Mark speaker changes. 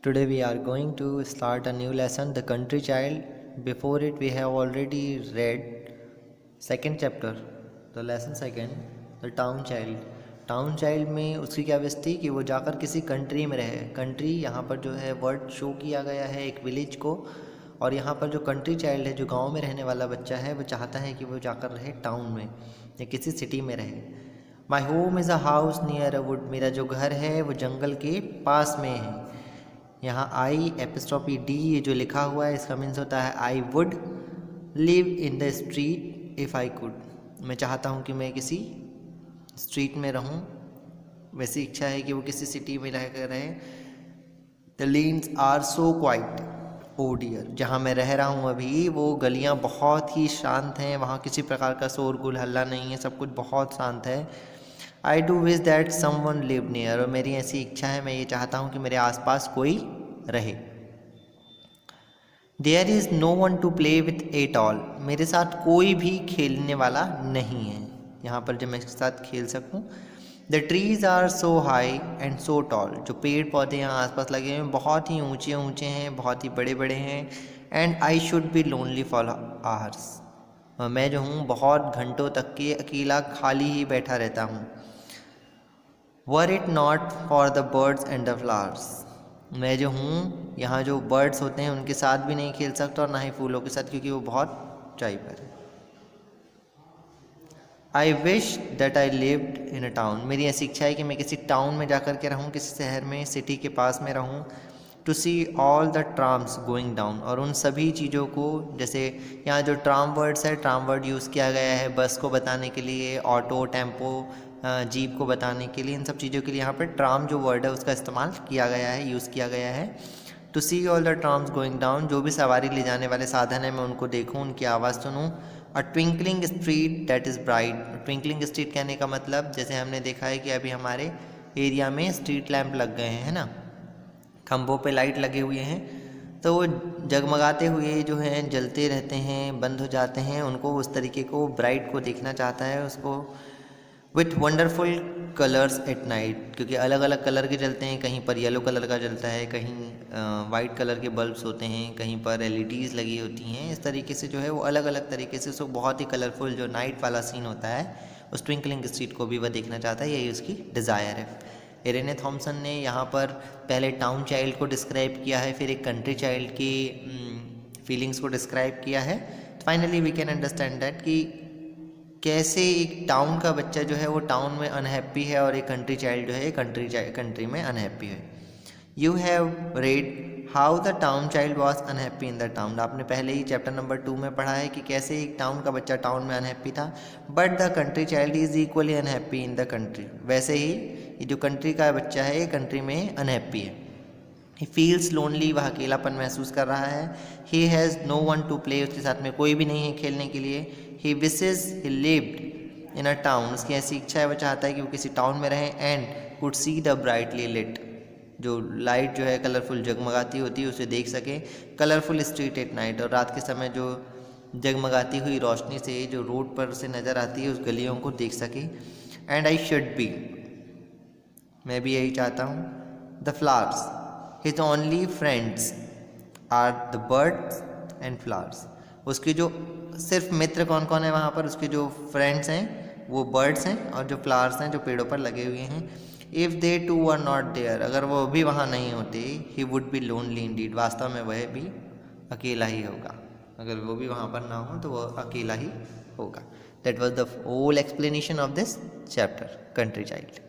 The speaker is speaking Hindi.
Speaker 1: Today we are going to start a new lesson, The Country Child. Before it we have already read second chapter, the lesson second, The Town Child. Town child में उसकी क्या विश थी कि वो जाकर किसी कंट्री में रहे. कंट्री यहाँ पर जो है वर्ड शो किया गया है एक विलेज को, और यहाँ पर जो कंट्री चाइल्ड है जो गांव में रहने वाला बच्चा है वो चाहता है कि वो जाकर रहे टाउन में या किसी सिटी में रहे. My home is a house near a would. मेरा जो घर है वो जंगल के पास में है. यहाँ आई एपिस्ट्रॉफी डी ये जो लिखा हुआ है इसका मीन्स होता है I would live in the street if I could. मैं चाहता हूँ कि मैं किसी स्ट्रीट में रहूं. वैसी इच्छा है कि वो किसी सिटी में रह कर रहे. The lanes are so quiet oh dear. जहाँ मैं रह रहा हूँ अभी वो गलियाँ बहुत ही शांत हैं. वहाँ किसी प्रकार का शोरगुल हल्ला नहीं है, सब कुछ बहुत शांत है. I do wish that someone live near. और मेरी ऐसी इच्छा है, मैं ये चाहता हूँ कि मेरे आसपास कोई रहे. There is no one to play with at all. मेरे साथ कोई भी खेलने वाला नहीं है यहाँ पर जब मैं इसके साथ खेल सकूं. The trees are so high and so tall. जो पेड़ पौधे यहाँ आसपास लगे हुए हैं बहुत ही ऊंचे ऊंचे हैं, बहुत ही बड़े बड़े हैं. And I should B lonely for hours. मैं जो हूँ बहुत घंटों तक के अकेला खाली ही बैठा रहता हूँ. Were it not for the birds and the flowers. मैं जो हूँ यहाँ जो बर्ड्स होते हैं उनके साथ भी नहीं खेल सकता और ना ही फूलों के साथ, क्योंकि वो बहुत ऊंचाई पर है. I wish that I lived in a town. मेरी ऐसी इच्छा है कि मैं किसी टाउन में जाकर के रहूँ, किसी शहर में, सिटी के पास में रहूँ. To see all the trams going down. और उन सभी चीज़ों को, जैसे यहाँ जो ट्राम वर्ड्स है, ट्राम वर्ड यूज़ किया गया है बस को बताने के लिए, ऑटो, टेम्पो, जीप को बताने के लिए. इन सब चीज़ों के लिए यहाँ पर ट्राम जो वर्ड है उसका इस्तेमाल किया गया है, यूज़ किया गया है. To see all the trams going down. जो भी सवारी ले जाने वाले साधन है मैं उनको देखूँ, उनकी आवाज़ सुनूँ. A twinkling street that is bright. Twinkling street कहने का मतलब, जैसे हमने देखा है कि अभी हमारे एरिया में स्ट्रीट लैंप लग गए हैं, है ना, खंभों पे लाइट लगे हुए हैं, तो वो जगमगाते हुए जो हैं जलते रहते हैं, बंद हो जाते हैं. उनको उस तरीके को ब्राइट को देखना चाहता है उसको. With wonderful colours at night. क्योंकि अलग अलग कलर के जलते हैं, कहीं पर येलो कलर का जलता है, कहीं वाइट कलर के बल्ब्स होते हैं, कहीं पर एलईडीज़ लगी होती हैं. इस तरीके से जो है वो अलग अलग तरीके से उसको बहुत ही कलरफुल जो नाइट वाला सीन होता है उस ट्विंकलिंग स्ट्रीट को भी वह देखना चाहता है. यही उसकी डिज़ायर है. इरेने थॉमसन ने यहाँ पर पहले टाउन चाइल्ड को डिस्क्राइब किया है, फिर एक कंट्री चाइल्ड की फीलिंग्स को डिस्क्राइब किया है. Finally we can understand that कि कैसे एक टाउन का बच्चा जो है वो टाउन में अनहैप्पी है और एक कंट्री चाइल्ड जो है कंट्री में अनहैप्पी है. You have read how the town child was unhappy in the town. आपने पहले ही चैप्टर नंबर 2 में पढ़ा है कि कैसे एक टाउन का बच्चा टाउन में अनहैप्पी था, but the country child is equally unhappy in the country. वैसे ही ये जो कंट्री का बच्चा है ये कंट्री में अनहैप्पी है. He feels lonely. वह अकेलापन महसूस कर रहा है. He has no one to play. उसके साथ में कोई भी नहीं है खेलने के लिए. ही wishes he lived in a town. उसकी ऐसी इच्छा है, वह चाहता है कि वो किसी टाउन में रहे. And could see the brightly lit. जो लाइट जो है कलरफुल जगमगाती होती है उसे देख सके. Colourful street at night. और रात के समय जो जगमगाती हुई रोशनी से जो रोड पर से नज़र आती है उस गलियों को देख सके. And I should be. मैं भी यही चाहता हूँ. The flowers his only friends are the birds and flowers. उसके जो सिर्फ मित्र कौन कौन है वहाँ पर, उसके जो फ्रेंड्स हैं वो बर्ड्स हैं और जो फ्लावर्स हैं जो पेड़ों पर लगे हुए हैं. If they too are not there. अगर वो भी वहाँ नहीं होते, he would be lonely indeed. वास्तव में वह भी अकेला ही होगा. अगर वो भी वहाँ पर ना हो तो वह अकेला ही होगा. That was the whole explanation of this chapter country child.